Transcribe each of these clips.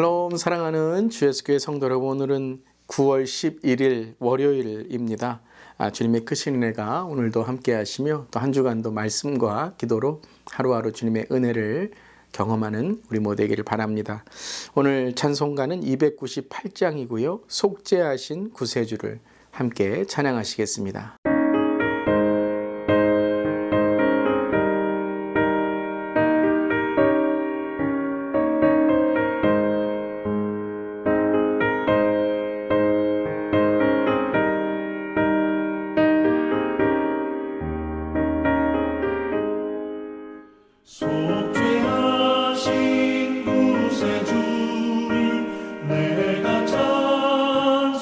샬롬 사랑하는 주예수교회 성도 여러분, 오늘은 9월 11일 월요일입니다. 주님의 크신 은혜가 오늘도 함께 하시며 또 한 주간도 말씀과 기도로 하루하루 주님의 은혜를 경험하는 우리 모두에게를 바랍니다. 오늘 찬송가는 298장이고요. 속죄하신 구세주를 함께 찬양하시겠습니다. 속죄하신 구세주를 내가 찬송하리라.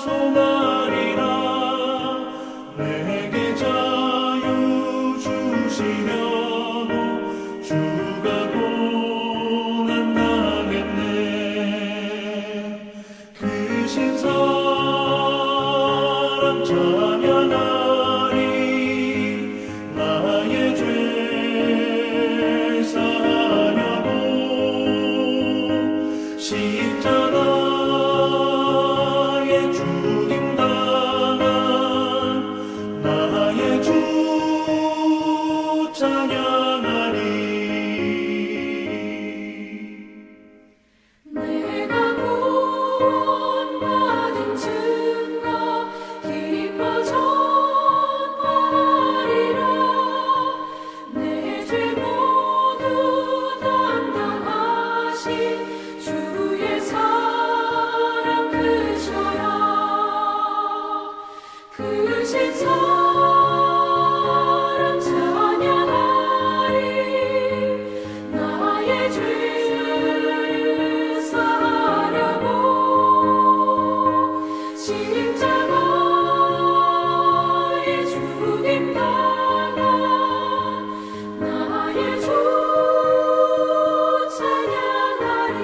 내게 자유 주시려고 주가 고난당했네. 그 신사랑 찬양하리. 나의 죄 십자가에 죽임당한 나의 주 찬양하리. 내가 구원받은 증거 기뻐 전하리라. 내 죄 모두 담당하신 주의 사랑 크셔라. 크신 사랑 찬양하리. 나의 죄를 사하려고 십자가에 죽임당한 나의 주 찬양하리.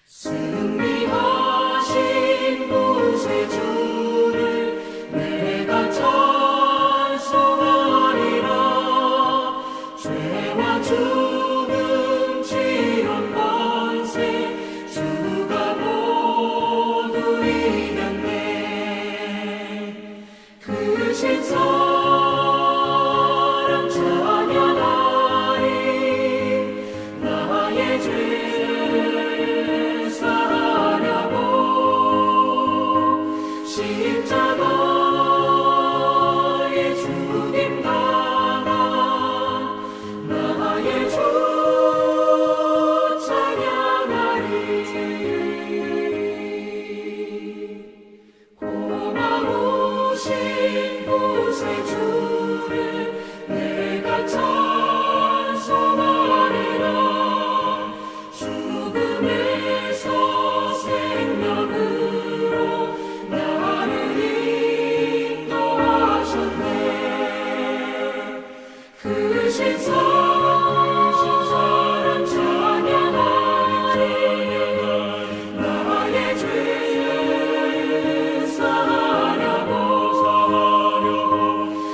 승리하신 구세주를 내가 찬송하리라. 죄와 죽음 지연 권세 주가 모두 이겼네. 크신 사랑 찬양하리. 나의 죄를 사하려고 십자가에 죽임당한 나의 주 찬양하리. 고마우신 구세주를 내가 찬송하리라. 죽음에서 생명으로 나를 인도하셨네. 크신 사랑 찬양하리. 나의 죄를 사하려고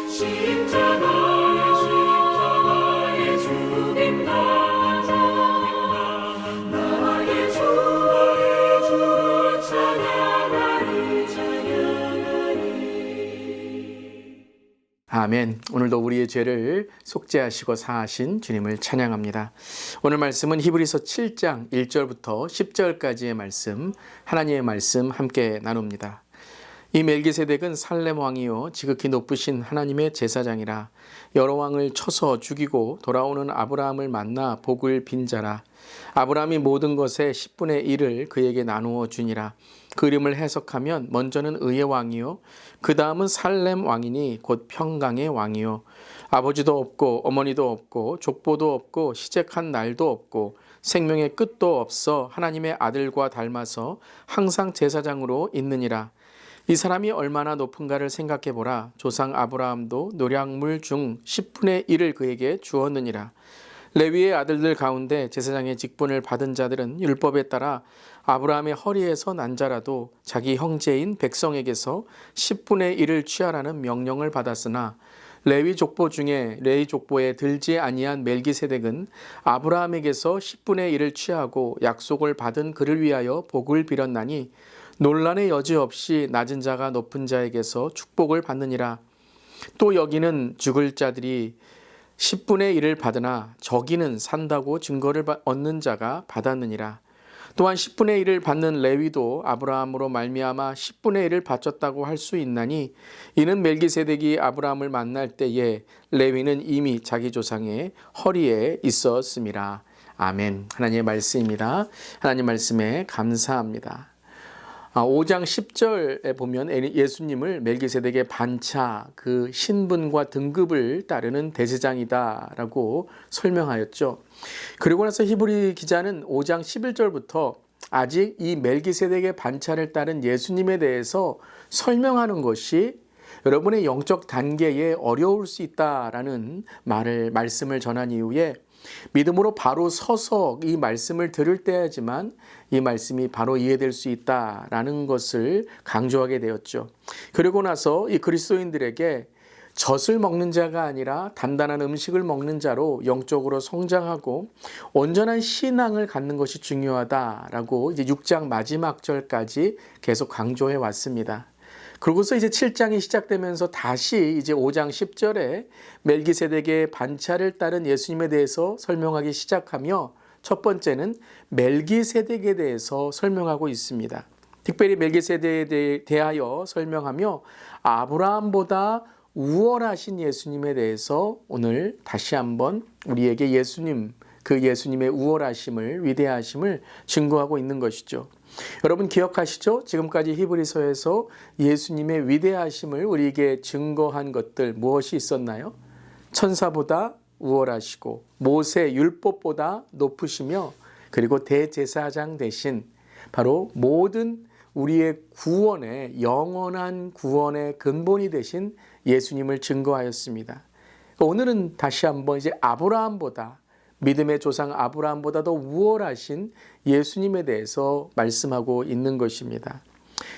십자가에 죽임당한 나의 주를 찬양하리. 아멘. 오늘도 우리의 죄를 속죄하시고 사하신 주님을 찬양합니다. 오늘 말씀은 히브리서 7장 1절부터 10절까지의 말씀, 하나님의 말씀 함께 나눕니다. 이 멜기세덱은 살렘 왕이요 지극히 높으신 하나님의 제사장이라. 여러 왕을 쳐서 죽이고 돌아오는 아브라함을 만나 복을 빈 자라. 아브라함이 모든 것의 10분의 1을 그에게 나누어 주니라. 그 이름을 해석하면 먼저는 의의 왕이요 그 다음은 살렘 왕이니 곧 평강의 왕이요 아버지도 없고 어머니도 없고 족보도 없고 시작한 날도 없고 생명의 끝도 없어 하나님의 아들과 닮아서 항상 제사장으로 있느니라. 이 사람이 얼마나 높은가를 생각해 보라. 조상 아브라함도 노량물 중 10분의 1을 그에게 주었느니라. 레위의 아들들 가운데 제사장의 직분을 받은 자들은 율법에 따라 아브라함의 허리에서 난 자라도 자기 형제인 백성에게서 10분의 1을 취하라는 명령을 받았으나 레위 족보 중에 레위 족보에 들지 아니한 멜기세덱은 아브라함에게서 10분의 1을 취하고 약속을 받은 그를 위하여 복을 빌었나니 논란의 여지 없이 낮은 자가 높은 자에게서 축복을 받느니라. 또 여기는 죽을 자들이 10분의 1을 받으나 저기는 산다고 증거를 얻는 자가 받았느니라. 또한 10분의 1을 받는 레위도 아브라함으로 말미암아 10분의 1을 바쳤다고 할 수 있나니 이는 멜기세덱이 아브라함을 만날 때에 레위는 이미 자기 조상의 허리에 있었음이라. 아멘. 하나님의 말씀입니다. 하나님 말씀에 감사합니다. 5장 10절에 보면 예수님을 멜기세덱의 반차, 그 신분과 등급을 따르는 대제사장이다라고 설명하였죠. 그리고 나서 히브리 기자는 5장 11절부터 아직 이 멜기세덱의 반차를 따른 예수님에 대해서 설명하는 것이 여러분의 영적 단계에 어려울 수 있다라는 말씀을 전한 이후에 믿음으로 바로 서서 이 말씀을 들을 때야지만 이 말씀이 바로 이해될 수 있다라는 것을 강조하게 되었죠. 그리고 나서 이 그리스도인들에게 젖을 먹는 자가 아니라 단단한 음식을 먹는 자로 영적으로 성장하고 온전한 신앙을 갖는 것이 중요하다라고 이제 6장 마지막 절까지 계속 강조해 왔습니다. 그러고서 이제 7장이 시작되면서 다시 이제 5장 10절에 멜기세덱의 반차를 따른 예수님에 대해서 설명하기 시작하며 첫 번째는 멜기세덱에 대해서 설명하고 있습니다. 특별히 멜기세덱에 대하여 설명하며 아브라함보다 우월하신 예수님에 대해서 오늘 다시 한번 우리에게 그 예수님의 우월하심을, 위대하심을 증거하고 있는 것이죠. 여러분 기억하시죠? 지금까지 히브리서에서 예수님의 위대하심을 우리에게 증거한 것들 무엇이 있었나요? 천사보다 우월하시고 모세 율법보다 높으시며 그리고 대제사장 대신 바로 모든 우리의 구원의 영원한 구원의 근본이 되신 예수님을 증거하였습니다. 오늘은 다시 한번 이제 아브라함보다 믿음의 조상 아브라함보다도 우월하신 예수님에 대해서 말씀하고 있는 것입니다.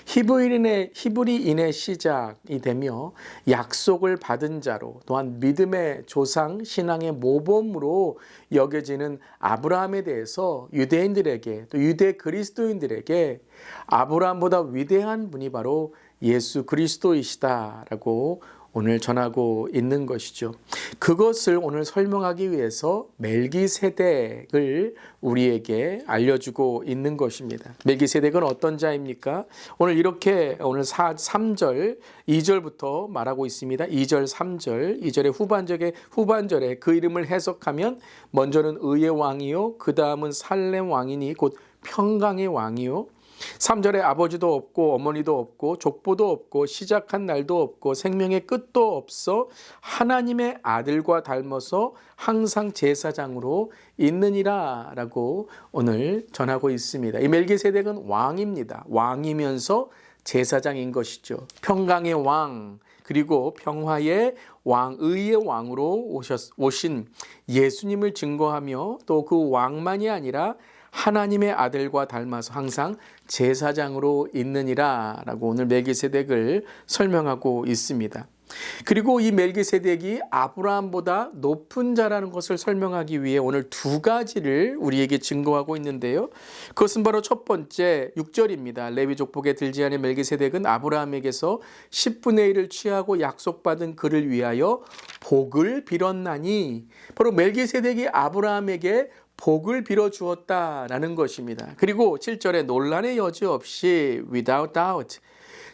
히브리인의 시작이 되며 약속을 받은 자로 또한 믿음의 조상 신앙의 모범으로 여겨지는 아브라함에 대해서 유대인들에게 또 유대 그리스도인들에게 아브라함보다 위대한 분이 바로 예수 그리스도이시다라고 오늘 전하고 있는 것이죠. 그것을 오늘 설명하기 위해서 멜기세덱을 우리에게 알려주고 있는 것입니다. 멜기세덱은 어떤 자입니까? 오늘 3절, 2절부터 말하고 있습니다. 2절, 3절, 2절의 후반절에 그 이름을 해석하면 먼저는 의의 왕이요, 그 다음은 살렘 왕이니 곧 평강의 왕이요, 3절에 아버지도 없고 어머니도 없고 족보도 없고 시작한 날도 없고 생명의 끝도 없어 하나님의 아들과 닮아서 항상 제사장으로 있느니라 라고 오늘 전하고 있습니다. 이 멜기세덱은 왕입니다. 왕이면서 제사장인 것이죠. 평강의 왕 그리고 평화의 왕, 의의 왕으로 오신 예수님을 증거하며 또 그 왕만이 아니라 하나님의 아들과 닮아서 항상 제사장으로 있느니라 라고 오늘 멜기세덱을 설명하고 있습니다. 그리고 이 멜기세덱이 아브라함보다 높은 자라는 것을 설명하기 위해 오늘 두 가지를 우리에게 증거하고 있는데요. 그것은 바로 첫 번째 6절입니다. 레위 족복에 들지 않은 멜기세덱은 아브라함에게서 10분의 1을 취하고 약속받은 그를 위하여 복을 빌었나니 바로 멜기세덱이 아브라함에게 복을 빌어 주었다라는 것입니다. 그리고 7절에 논란의 여지 없이 without doubt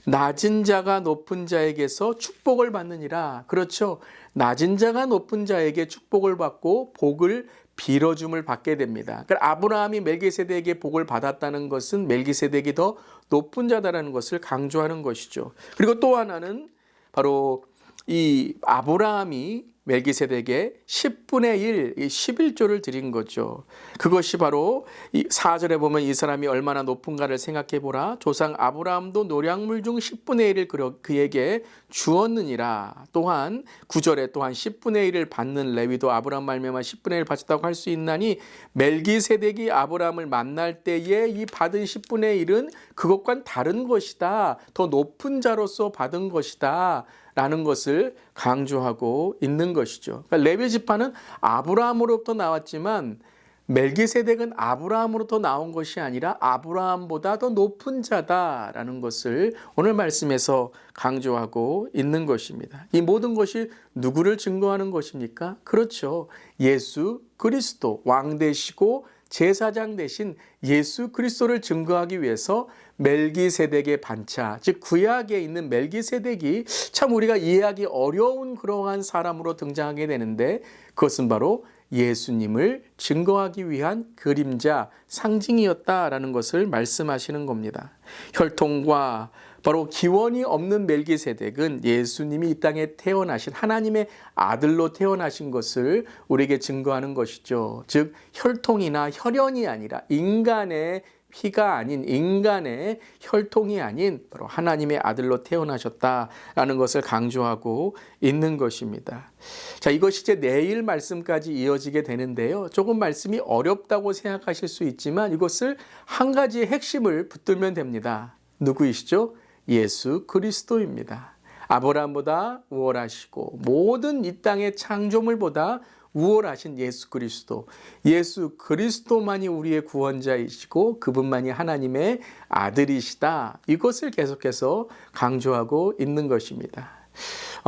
낮은 자가 높은 자에게서 축복을 받느니라. 그렇죠. 낮은 자가 높은 자에게 축복을 받고 복을 빌어줌을 받게 됩니다. 그러니까 아브라함이 멜기세덱에게 복을 받았다는 것은 멜기세덱이 더 높은 자다라는 것을 강조하는 것이죠. 그리고 또 하나는 바로 이 아브라함이 멜기세덱의 10분의 1, 이 11조를 드린 거죠. 그것이 바로 이 4절에 보면 이 사람이 얼마나 높은가를 생각해 보라. 조상 아브라함도 노량물 중 10분의 1을 그에게 주었느니라. 또한 9절에 또한 10분의 1을 받는 레위도 아브라함 말미암아 10분의 1을 바쳤다고 할 수 있나니 멜기세덱이 아브라함을 만날 때에 이 받은 10분의 1은 그것과는 다른 것이다. 더 높은 자로서 받은 것이다. 라는 것을 강조하고 있는 것이죠. 그러니까 레위 지파는 아브라함으로부터 나왔지만 멜기세덱은 아브라함으로부터 나온 것이 아니라 아브라함보다 더 높은 자다라는 것을 오늘 말씀에서 강조하고 있는 것입니다. 이 모든 것이 누구를 증거하는 것입니까? 그렇죠. 예수 그리스도, 왕 되시고 제사장 되신 예수 그리스도를 증거하기 위해서 멜기세덱의 반차, 즉 구약에 있는 멜기세덱이 참 우리가 이해하기 어려운 그러한 사람으로 등장하게 되는데 그것은 바로 예수님을 증거하기 위한 그림자, 상징이었다라는 것을 말씀하시는 겁니다. 혈통과 바로 기원이 없는 멜기세덱은 예수님이 이 땅에 태어나신 하나님의 아들로 태어나신 것을 우리에게 증거하는 것이죠. 즉 혈통이나 혈연이 아니라 인간의 피가 아닌 인간의 혈통이 아닌 바로 하나님의 아들로 태어나셨다라는 것을 강조하고 있는 것입니다. 자, 이것이 이제 내일 말씀까지 이어지게 되는데요. 조금 말씀이 어렵다고 생각하실 수 있지만 이것을 한 가지의 핵심을 붙들면 됩니다. 누구이시죠? 예수 그리스도입니다. 아브라함보다 우월하시고 모든 이 땅의 창조물보다 우월하신 예수 그리스도. 예수 그리스도만이 우리의 구원자이시고 그분만이 하나님의 아들이시다. 이것을 계속해서 강조하고 있는 것입니다.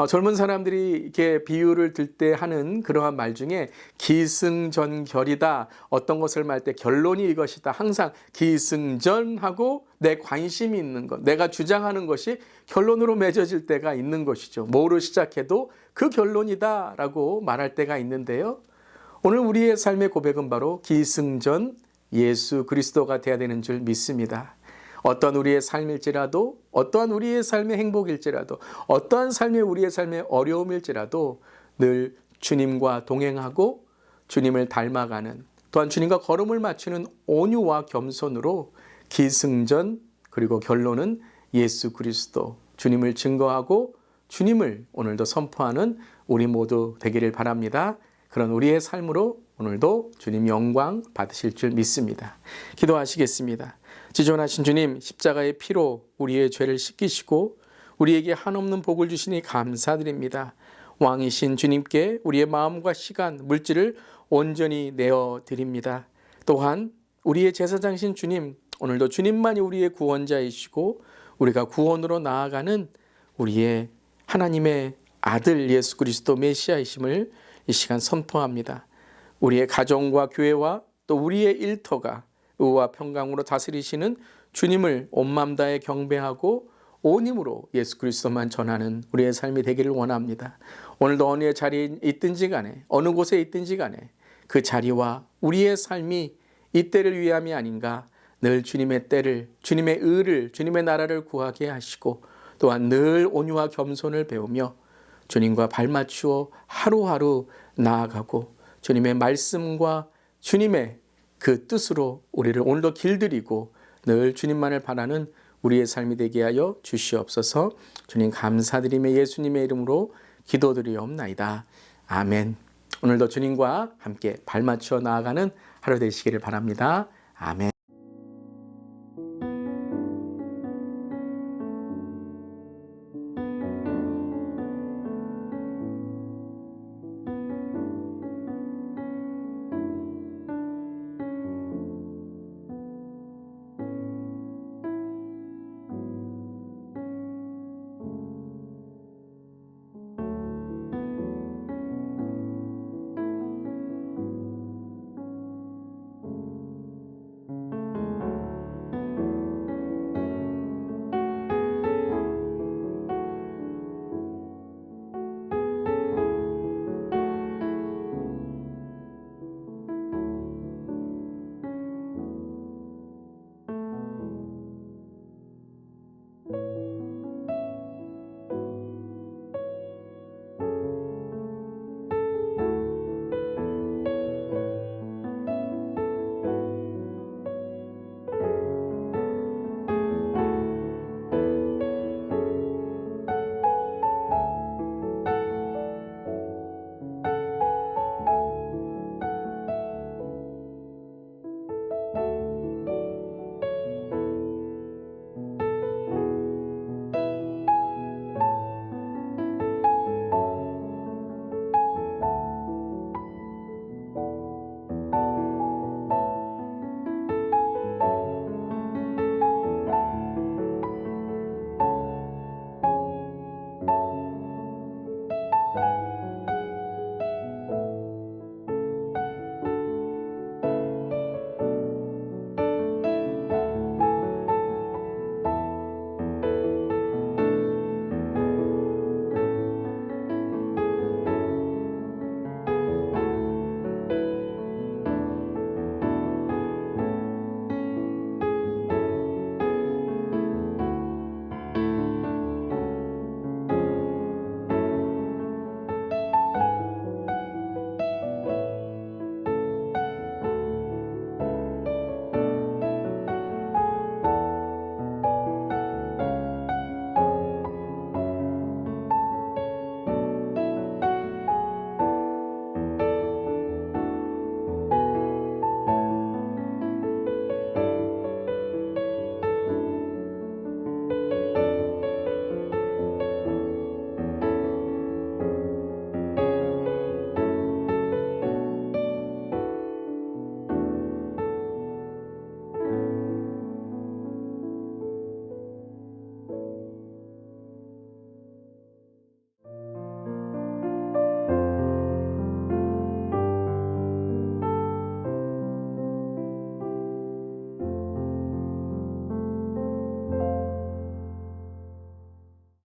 젊은 사람들이 이렇게 비유를 들 때 하는 그러한 말 중에 기승전결이다. 어떤 것을 말 때 결론이 이것이다. 항상 기승전하고 내 관심이 있는 것, 내가 주장하는 것이 결론으로 맺어질 때가 있는 것이죠. 뭐로 시작해도 그 결론이다라고 말할 때가 있는데요. 오늘 우리의 삶의 고백은 바로 기승전 예수 그리스도가 되어야 되는 줄 믿습니다. 어떠한 우리의 삶일지라도, 어떠한 우리의 삶의 행복일지라도, 어떠한 삶의 우리의 삶의 어려움일지라도 늘 주님과 동행하고 주님을 닮아가는, 또한 주님과 걸음을 맞추는 온유와 겸손으로 기승전 그리고 결론은 예수 그리스도, 주님을 증거하고 주님을 오늘도 선포하는 우리 모두 되기를 바랍니다. 그런 우리의 삶으로 오늘도 주님 영광 받으실 줄 믿습니다. 기도하시겠습니다. 지존하신 주님, 십자가의 피로 우리의 죄를 씻기시고 우리에게 한없는 복을 주시니 감사드립니다. 왕이신 주님께 우리의 마음과 시간, 물질을 온전히 내어드립니다. 또한 우리의 제사장이신 주님, 오늘도 주님만이 우리의 구원자이시고 우리가 구원으로 나아가는 우리의 하나님의 아들 예수 그리스도 메시아이심을 이 시간 선포합니다. 우리의 가정과 교회와 또 우리의 일터가 의와 평강으로 다스리시는 주님을 온 마음 다해 경배하고 온 힘으로 예수 그리스도만 전하는 우리의 삶이 되기를 원합니다. 오늘도 어느 자리에 있든지 간에 어느 곳에 있든지 간에 그 자리와 우리의 삶이 이 때를 위함이 아닌가, 늘 주님의 때를, 주님의 의를, 주님의 나라를 구하게 하시고 또한 늘 온유와 겸손을 배우며 주님과 발맞추어 하루하루 나아가고 주님의 말씀과 주님의 그 뜻으로 우리를 오늘도 길들이고 늘 주님만을 바라는 우리의 삶이 되게 하여 주시옵소서. 주님 감사드리며 예수님의 이름으로 기도드리옵나이다. 아멘. 오늘도 주님과 함께 발맞추어 나아가는 하루 되시기를 바랍니다. 아멘.